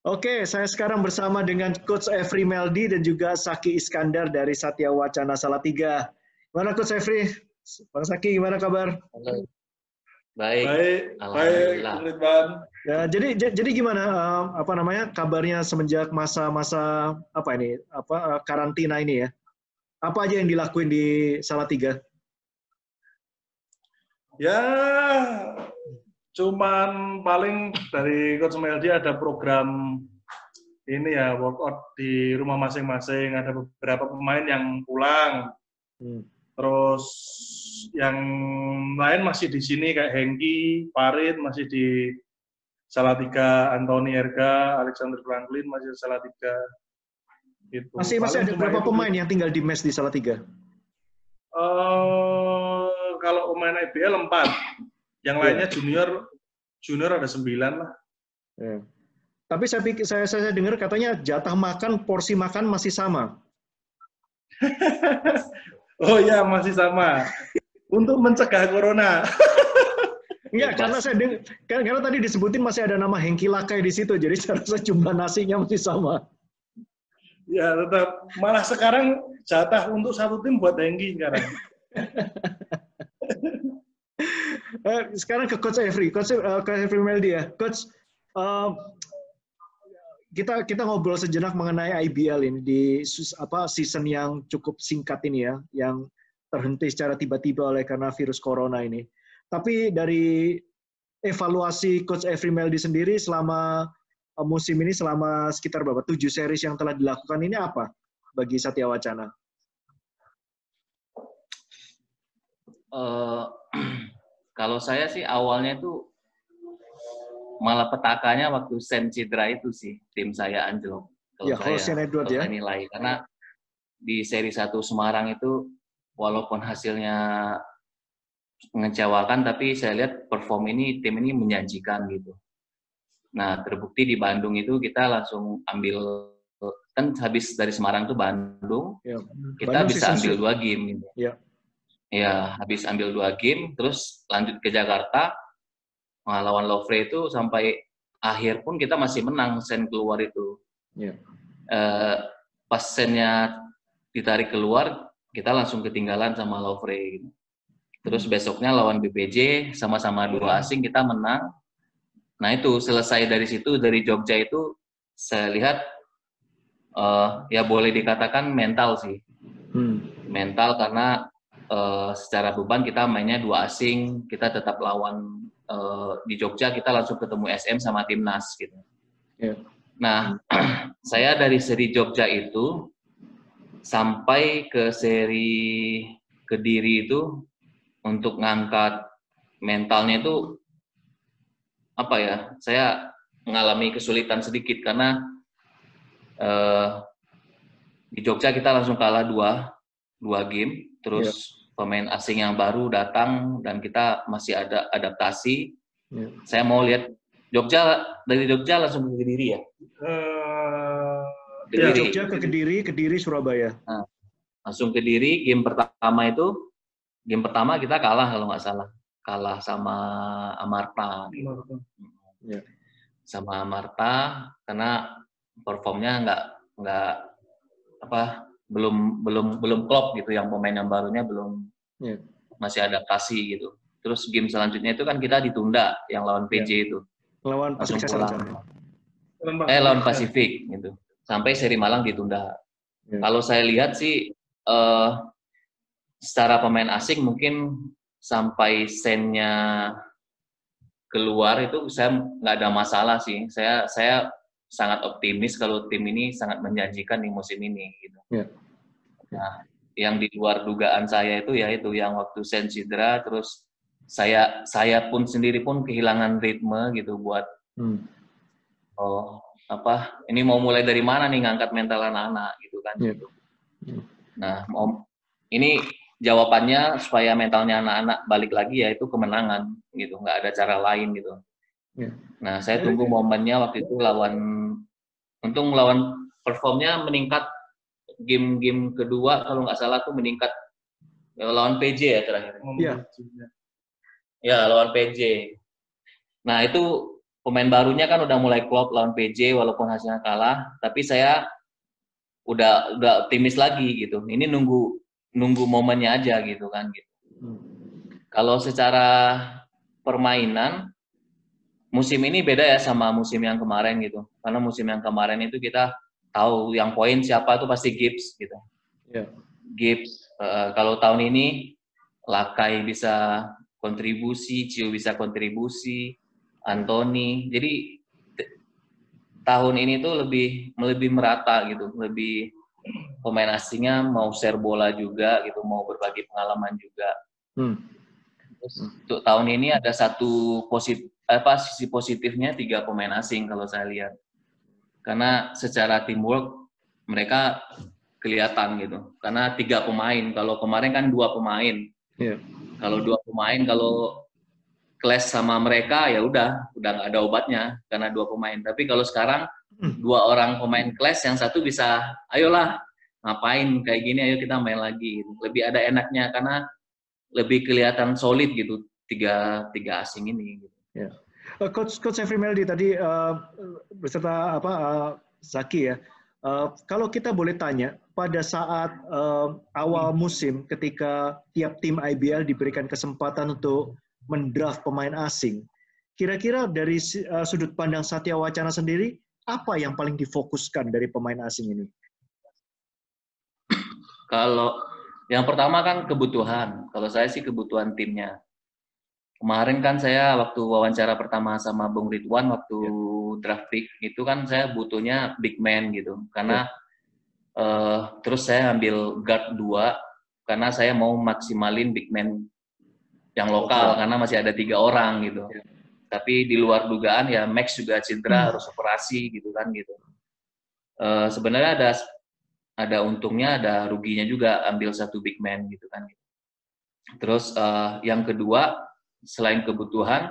Oke, saya sekarang bersama dengan Coach Efri Meldi dan juga Saki Iskandar dari Satya Wacana Salatiga. Gimana Coach Efri? Bang Saki, gimana kabar? Halo. Baik, baik, Ridwan. Ya, jadi gimana kabarnya semenjak masa-masa karantina ini ya? Apa aja yang dilakuin di Salatiga? Ya, cuman paling dari Coach Meldi ada program ini ya, workout di rumah masing-masing. Ada beberapa pemain yang pulang. Terus yang lain masih di sini kayak Hengki, Farid masih di Salatiga, Anthony Erga, Alexander Franklin masih di Salatiga. Gitu. Masih ada berapa pemain yang tinggal di mes di Salatiga? Kalau pemain IBL 4. Yang lainnya junior ada 9 lah. Ya. Tapi saya dengar katanya jatah makan, porsi makan masih sama. Oh ya, masih sama. Untuk mencegah corona. Enggak, karena karena tadi disebutin masih ada nama Hengki Lakai di situ, jadi saya rasa jumlah nasinya masih sama. Ya, tetap. Malah sekarang jatah untuk satu tim buat Hengki sekarang. Sekarang ke Coach Efri, Coach Efri Meldi ya. Coach, kita ngobrol sejenak mengenai IBL ini di season yang cukup singkat ini ya, yang terhenti secara tiba-tiba oleh karena virus corona ini. Tapi dari evaluasi Coach Efri Meldi sendiri selama musim ini, selama sekitar 7 series yang telah dilakukan ini apa bagi Satya Wacana? Kalau saya sih awalnya itu malah petakannya waktu Sen cedera itu sih tim saya anjlok. Kalau saya nilai karena di seri 1 Semarang itu walaupun hasilnya mengecewakan tapi saya lihat tim ini menjanjikan gitu. Nah, terbukti di Bandung itu kita langsung ambil, kan habis dari Semarang tuh Bandung, kita Bandung bisa ambil 2 game gitu. Ya, habis ambil 2 game, terus lanjut ke Jakarta, lawan Lovre itu sampai akhir pun kita masih menang, Sen keluar itu. Pas Sennya ditarik keluar, kita langsung ketinggalan sama Lovre. Gitu. Terus besoknya lawan BPJ, sama-sama 2 asing, kita menang. Nah itu, selesai dari situ, dari Jogja itu, saya lihat, ya boleh dikatakan mental sih. Mental karena secara beban kita mainnya 2 asing, kita tetap lawan di Jogja kita langsung ketemu SM sama Timnas gitu. Nah, saya dari seri Jogja itu sampai ke seri Kediri itu untuk ngangkat mentalnya itu apa ya? Saya mengalami kesulitan sedikit karena di Jogja kita langsung kalah 2 game, terus pemain asing yang baru datang dan kita masih ada adaptasi. Saya mau lihat dari Jogja langsung ke Kediri ya. Jogja ke Kediri Surabaya. Nah, langsung ke Kediri, game pertama kita kalah kalau nggak salah, kalah sama Amarta. Sama Amarta karena performnya belum klop gitu, yang pemain yang barunya belum masih adaptasi gitu. Terus game selanjutnya itu kan kita ditunda yang lawan PJ itu. Lawan Pasifik lawan Pasifik gitu. Sampai seri Malang ditunda. Kalau saya lihat sih secara pemain asing mungkin sampai Sennya keluar itu saya nggak ada masalah sih. Saya sangat optimis kalau tim ini sangat menjanjikan di musim ini gitu. Nah, yang di luar dugaan saya itu yang waktu Sen cedera, terus saya pun sendiri pun kehilangan ritme gitu buat ini mau mulai dari mana nih ngangkat mental anak-anak gitu kan. Nah, ini jawabannya supaya mentalnya anak-anak balik lagi yaitu kemenangan gitu, nggak ada cara lain gitu. Nah, saya tunggu momennya waktu itu untung lawan performnya meningkat. Game kedua kalau nggak salah tuh meningkat lawan PJ ya terakhir. Iya. Ya lawan PJ. Nah itu pemain barunya kan udah mulai klop lawan PJ walaupun hasilnya kalah, tapi saya udah optimis lagi gitu. Ini nunggu momennya aja gitu kan gitu. Kalau secara permainan musim ini beda ya sama musim yang kemarin gitu. Karena musim yang kemarin itu kita tahu yang poin siapa tuh pasti Gibbs gitu. Yeah. Gibbs. Kalau tahun ini Lakai bisa kontribusi, Cio bisa kontribusi, Anthony. Jadi tahun ini tuh lebih merata gitu, lebih pemain asingnya mau share bola juga gitu, mau berbagi pengalaman juga. Terus untuk tahun ini ada sisi positifnya 3 pemain asing kalau saya lihat. Karena secara teamwork mereka kelihatan gitu. Karena 3 pemain, kalau kemarin kan 2 pemain. Yeah. Kalau 2 pemain, kalau clash sama mereka ya udah nggak ada obatnya karena 2 pemain. Tapi kalau sekarang 2 orang pemain clash, yang satu bisa, ayolah ngapain kayak gini, ayo kita main lagi. Lebih ada enaknya karena lebih kelihatan solid gitu tiga asing ini. Gitu. Yeah. Coach Every Meldy tadi beserta Zaki ya. Kalau kita boleh tanya, pada saat awal musim ketika tiap tim IBL diberikan kesempatan untuk mendraft pemain asing, kira-kira dari sudut pandang Satya Wacana sendiri, apa yang paling difokuskan dari pemain asing ini? Kalau yang pertama kan kebutuhan. Kalau saya sih kebutuhan timnya. Kemarin kan saya waktu wawancara pertama sama Bung Ridwan waktu draft pick itu kan saya butuhnya big man gitu. Karena terus saya ambil guard 2 karena saya mau maksimalin big man yang lokal karena masih ada 3 orang gitu. Tapi di luar dugaan ya Max juga cedera harus operasi gitu kan gitu. Sebenarnya ada untungnya, ada ruginya juga ambil 1 big man gitu kan. Terus yang kedua, selain kebutuhan,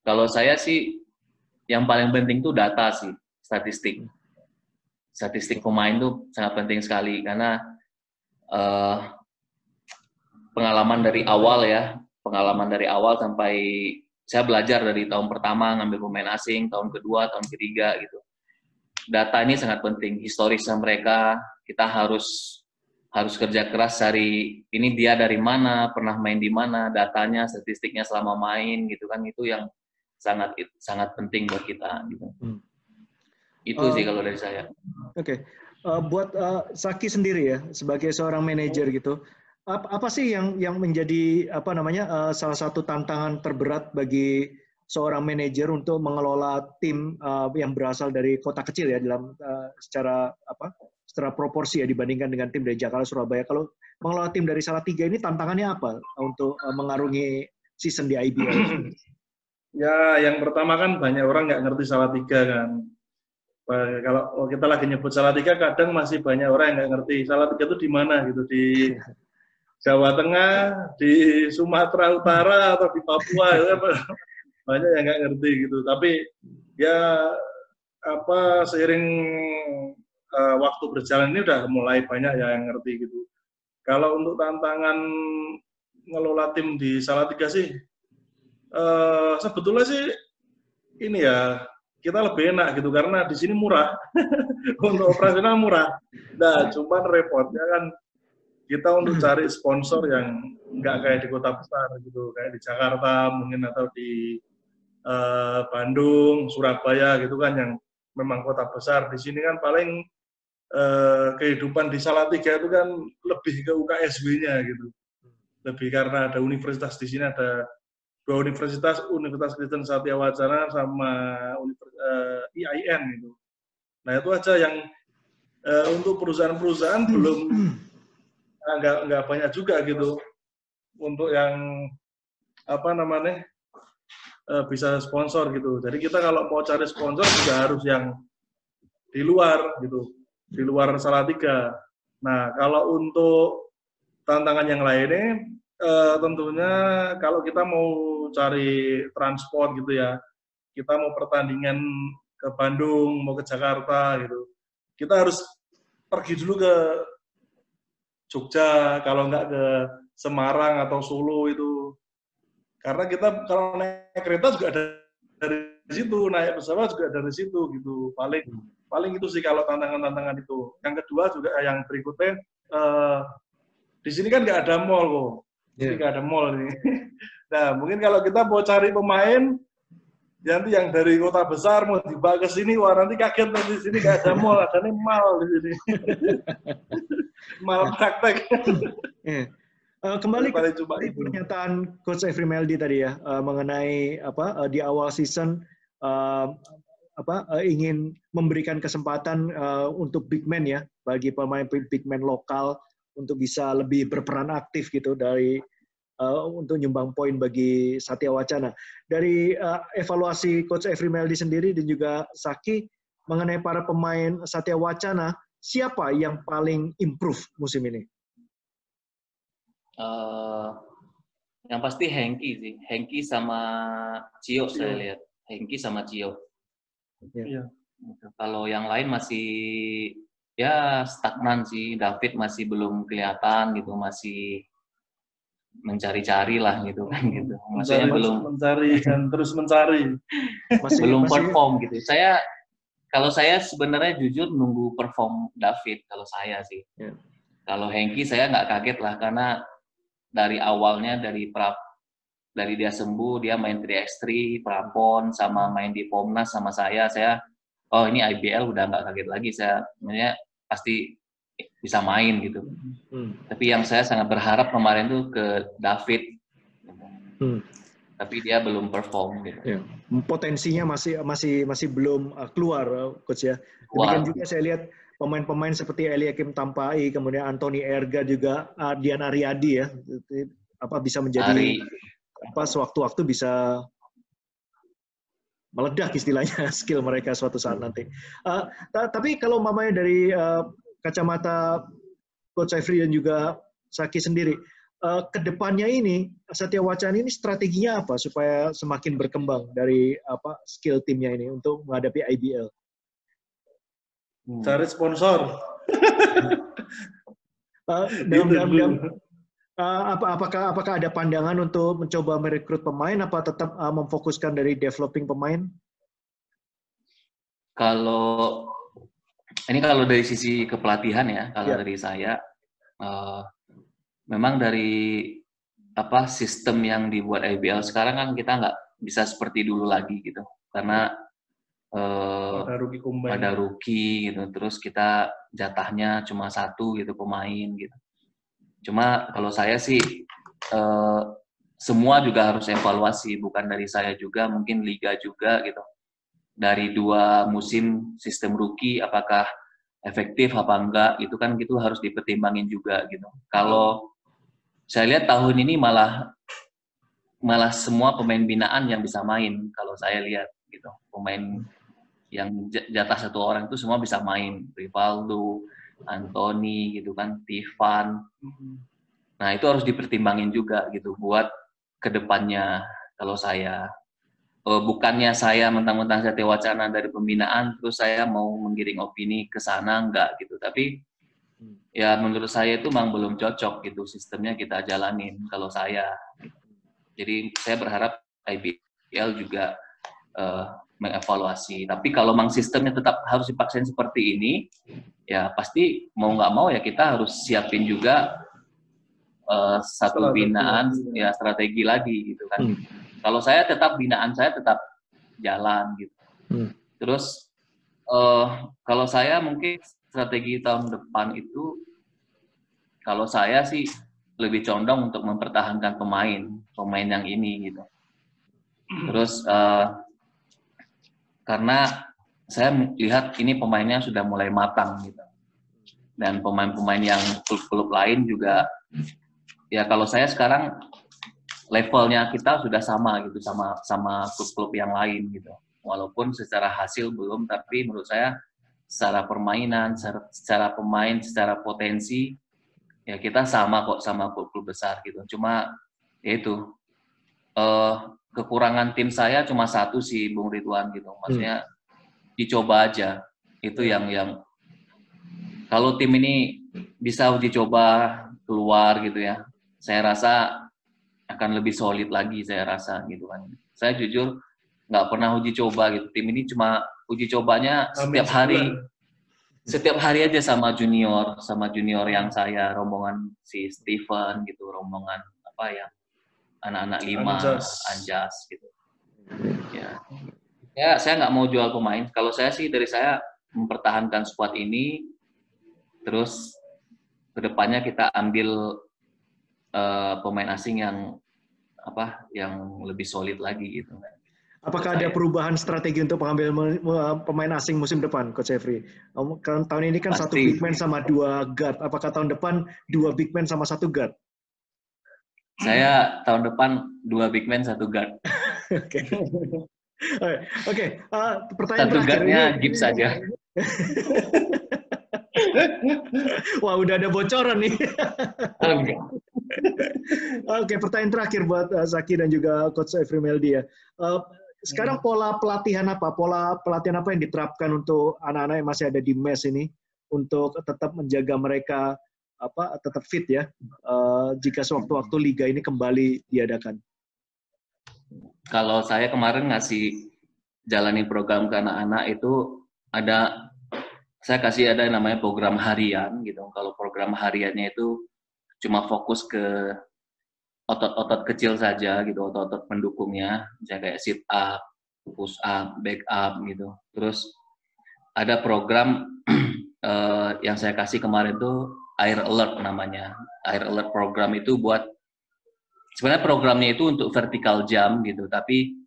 kalau saya sih yang paling penting tuh data sih, statistik. Statistik pemain tuh sangat penting sekali karena pengalaman dari awal sampai saya belajar dari tahun pertama ngambil pemain asing, tahun kedua, tahun ketiga gitu. Data ini sangat penting, historisnya mereka, kita harus kerja keras cari ini dia dari mana, pernah main di mana, datanya, statistiknya selama main gitu kan, itu yang sangat penting buat kita gitu. Itu sih kalau dari saya. Oke. Buat Zaki sendiri ya sebagai seorang manajer gitu, apa sih yang menjadi salah satu tantangan terberat bagi seorang manajer untuk mengelola tim yang berasal dari kota kecil ya dalam secara proporsi ya dibandingkan dengan tim dari Jakarta, Surabaya. Kalau mengelola tim dari Salatiga ini tantangannya apa untuk mengarungi season di IBL? Ya, yang pertama kan banyak orang nggak ngerti Salatiga kan. Kalau kita lagi nyebut Salatiga, kadang masih banyak orang yang nggak ngerti Salatiga itu di mana gitu, di Jawa Tengah, di Sumatera Utara atau di Papua, ya, banyak yang nggak ngerti gitu. Tapi ya seiring waktu berjalan ini udah mulai banyak yang ngerti gitu. Kalau untuk tantangan ngelola tim di Salatiga sih, sebetulnya sih ini ya, kita lebih enak gitu karena di sini murah. Untuk operasional murah. Nah, cuman repotnya kan kita untuk cari sponsor yang nggak kayak di kota besar gitu, kayak di Jakarta mungkin atau di Bandung, Surabaya gitu kan, yang memang kota besar. Di sini kan paling kehidupan di Salatiga itu kan lebih ke UKSW-nya gitu. Lebih karena ada universitas di sini, ada 2 universitas Kristen Satya Wacana sama IAIN gitu. Nah itu aja yang untuk perusahaan-perusahaan belum nggak banyak juga gitu untuk yang bisa sponsor gitu. Jadi kita kalau mau cari sponsor juga harus yang di luar gitu, di luar Salatiga. Nah kalau untuk tantangan yang lainnya tentunya kalau kita mau cari transport gitu ya, kita mau pertandingan ke Bandung, mau ke Jakarta gitu, kita harus pergi dulu ke Jogja, kalau nggak ke Semarang atau Solo itu. Karena kita kalau naik kereta juga ada dari situ, naik pesawat juga dari situ gitu. Paling itu sih kalau tantangan-tantangan itu. Yang kedua juga yang berikutnya, di sini kan nggak ada mall kok. Jadi nggak ada mall nih. Nah, mungkin kalau kita mau cari pemain, nanti yang dari kota besar mau dibawa ke sini, wah nanti kaget nanti di sini nggak ada mall, ada nih mall di sini. Mal praktek. Kembali ke pernyataan Coach Every Meldi tadi ya, mengenai di awal season ingin memberikan kesempatan untuk big man ya, bagi pemain big man lokal untuk bisa lebih berperan aktif gitu untuk nyumbang poin bagi Satya Wacana. Dari evaluasi Coach Every Meldi sendiri dan juga Saki mengenai para pemain Satya Wacana, siapa yang paling improve musim ini? Yang pasti Hengki sih, Hengki sama Cio saya lihat, Hengki sama Cio. Iya. Kalau yang lain masih ya stagnan sih, David masih belum kelihatan gitu, masih mencari-cari lah gitu kan gitu. Maksudnya mencari dan terus mencari. Belum perform gitu. Kalau saya sebenarnya jujur nunggu perform David kalau saya sih. Yeah. Kalau Hengki saya nggak kaget lah karena dari awalnya dari dia sembuh dia main 3x3 Prapon sama main di Pomnas sama saya oh ini IBL udah nggak kaget lagi, saya sebenarnya pasti bisa main gitu. Tapi yang saya sangat berharap kemarin tuh ke David. Tapi dia belum perform gitu. Ya. Potensinya masih belum keluar, Coach ya. Demikian juga saya lihat pemain-pemain seperti Eliakim Tampai, kemudian Anthony Erga juga, Dian Ariadi ya, bisa menjadi sewaktu-waktu bisa meledak istilahnya skill mereka suatu saat nanti. Tapi kalau mamanya dari kacamata Coach Every dan juga Saki sendiri, kedepannya ini Satya Wacana ini strateginya apa supaya semakin berkembang dari skill timnya ini untuk menghadapi IBL? Cari sponsor. Apakah ada pandangan untuk mencoba merekrut pemain, apa tetap memfokuskan dari developing pemain? Kalau dari sisi kepelatihan ya, kalau dari saya memang dari sistem yang dibuat IBL sekarang kan kita nggak bisa seperti dulu lagi gitu, karena ada rookie gitu, terus kita jatahnya cuma 1 gitu pemain gitu. Cuma kalau saya sih semua juga harus evaluasi, bukan dari saya juga, mungkin liga juga gitu. Dari 2 musim sistem rookie apakah efektif apa enggak, itu kan gitu harus dipertimbangin juga gitu. Kalau saya lihat tahun ini malah semua pemain binaan yang bisa main kalau saya lihat gitu. Pemain yang jatah 1 orang itu semua bisa main, Rivaldo, Anthony gitu kan, Tivan. Nah, itu harus dipertimbangin juga gitu buat kedepannya. Kalau saya bukannya saya mentang-mentang Satya Wacana dari pembinaan terus saya mau menggiring opini ke sana, enggak gitu. Tapi ya menurut saya itu memang belum cocok gitu sistemnya kita jalanin kalau saya. Jadi saya berharap IBL juga mengevaluasi. Tapi kalau memang sistemnya tetap harus dipaksain seperti ini, ya pasti mau nggak mau ya kita harus siapin juga satu binaan ya strategi lagi gitu kan. Kalau saya tetap binaan saya tetap jalan gitu. Terus kalau saya mungkin strategi tahun depan itu, kalau saya sih lebih condong untuk mempertahankan pemain yang ini gitu. Terus karena saya lihat ini pemainnya sudah mulai matang gitu. Dan pemain-pemain yang klub-klub lain juga, ya kalau saya sekarang levelnya kita sudah sama gitu sama klub-klub yang lain gitu. Walaupun secara hasil belum, tapi menurut saya secara permainan, secara pemain, secara potensi, ya kita sama kok sama klub-klub besar gitu. Cuma ya itu kekurangan tim saya cuma 1 sih, Bung Ridwan gitu. Maksudnya dicoba aja. Itu yang kalau tim ini bisa uji coba keluar gitu ya, saya rasa akan lebih solid lagi, saya rasa gitu kan. Saya jujur nggak pernah uji coba gitu. Tim ini cuma uji cobanya setiap hari aja sama junior yang saya, rombongan si Steven gitu, rombongan apa ya, anak-anak 5 Anjas gitu. Ya saya nggak mau jual pemain. Kalau saya sih dari saya mempertahankan squad ini, terus kedepannya kita ambil pemain asing yang lebih solid lagi gitu. Apakah ada perubahan strategi untuk mengambil pemain asing musim depan, Coach Efri? Kan tahun ini kan Pasti. 1 big man sama 2 guard. Apakah tahun depan 2 big man sama 1 guard? Saya tahun depan 2 big man 1 guard. Oke. Pertanyaan 1 guardnya Gibbs saja. Wah, udah ada bocoran nih. Oke, pertanyaan terakhir buat Zaki dan juga Coach Efri Meldi ya. Sekarang pola pelatihan apa yang diterapkan untuk anak-anak yang masih ada di MES ini untuk tetap menjaga mereka tetap fit ya jika sewaktu-waktu liga ini kembali diadakan? Kalau saya kemarin ngasih jalanin program ke anak-anak itu saya kasih ada namanya program harian gitu. Kalau program hariannya itu cuma fokus ke otot-otot kecil saja gitu, otot-otot pendukungnya, misalnya kayak sit up, push up, back up gitu. Terus ada program yang saya kasih kemarin tuh Air Alert namanya. Air Alert program itu buat sebenarnya programnya itu untuk vertical jump gitu, tapi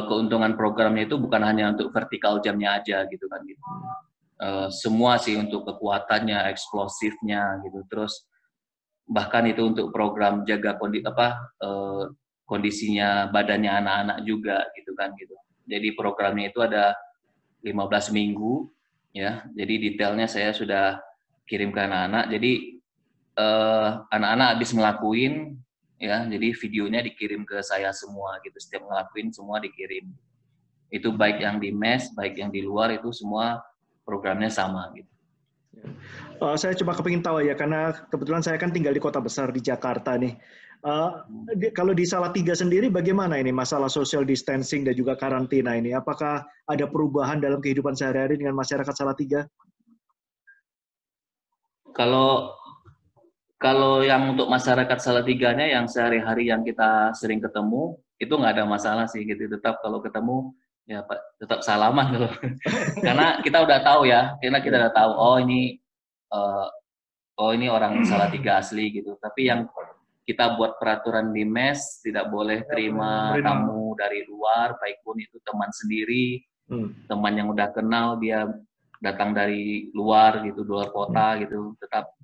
keuntungan programnya itu bukan hanya untuk vertical jump-nya aja gitu kan gitu. Semua sih untuk kekuatannya, eksplosifnya gitu. Terus bahkan itu untuk program jaga kondisinya badannya anak-anak juga gitu kan gitu. Jadi programnya itu ada 15 minggu ya. Jadi detailnya saya sudah kirim ke anak-anak. Jadi anak-anak habis ngelakuin ya, jadi videonya dikirim ke saya semua gitu. Setiap ngelakuin semua dikirim. Itu baik yang di MES, baik yang di luar itu semua programnya sama gitu. Saya cuma kepingin tahu ya, karena kebetulan saya kan tinggal di kota besar di Jakarta nih. Kalau di Salatiga sendiri bagaimana ini masalah social distancing dan juga karantina ini? Apakah ada perubahan dalam kehidupan sehari-hari dengan masyarakat Salatiga? Kalau yang untuk masyarakat Salatiganya yang sehari-hari yang kita sering ketemu itu nggak ada masalah sih gitu. Tetap kalau ketemu ya Pak tetap salaman gitu. Karena kita udah tahu ya, kita udah tahu ini orang Salatiga asli gitu. Tapi yang kita buat peraturan di MES tidak boleh terima tamu dari luar, baik pun itu teman sendiri, teman yang udah kenal dia datang dari luar gitu, luar kota gitu, tetap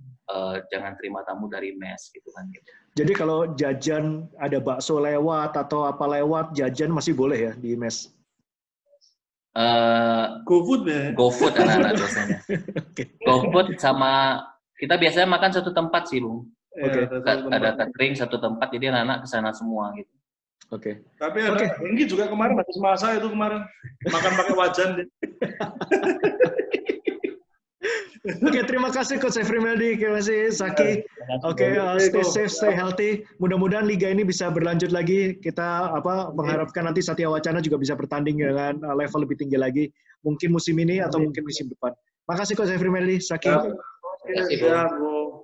jangan terima tamu dari MES gitu kan gitu. Jadi kalau jajan ada bakso lewat atau apa lewat, jajan masih boleh ya di MES? GoFood ya? GoFood anak-anak biasanya. GoFood sama kita biasanya makan satu tempat sih, Bung. Ada catering satu tempat, jadi anak-anak kesana semua gitu. Oke. Tapi ada Hengki juga kemarin habis masa itu kemarin makan pakai wajan deh. Oke, terima kasih Coach Efri Meldi, terima kasih Zaki. Oke, stay safe, stay healthy. Mudah-mudahan liga ini bisa berlanjut lagi. Kita mengharapkan nanti Satya Wacana juga bisa bertanding dengan level lebih tinggi lagi. Mungkin musim ini atau mungkin musim depan. Makasih Coach Efri Meldi, Zaki. Terima kasih, Bung.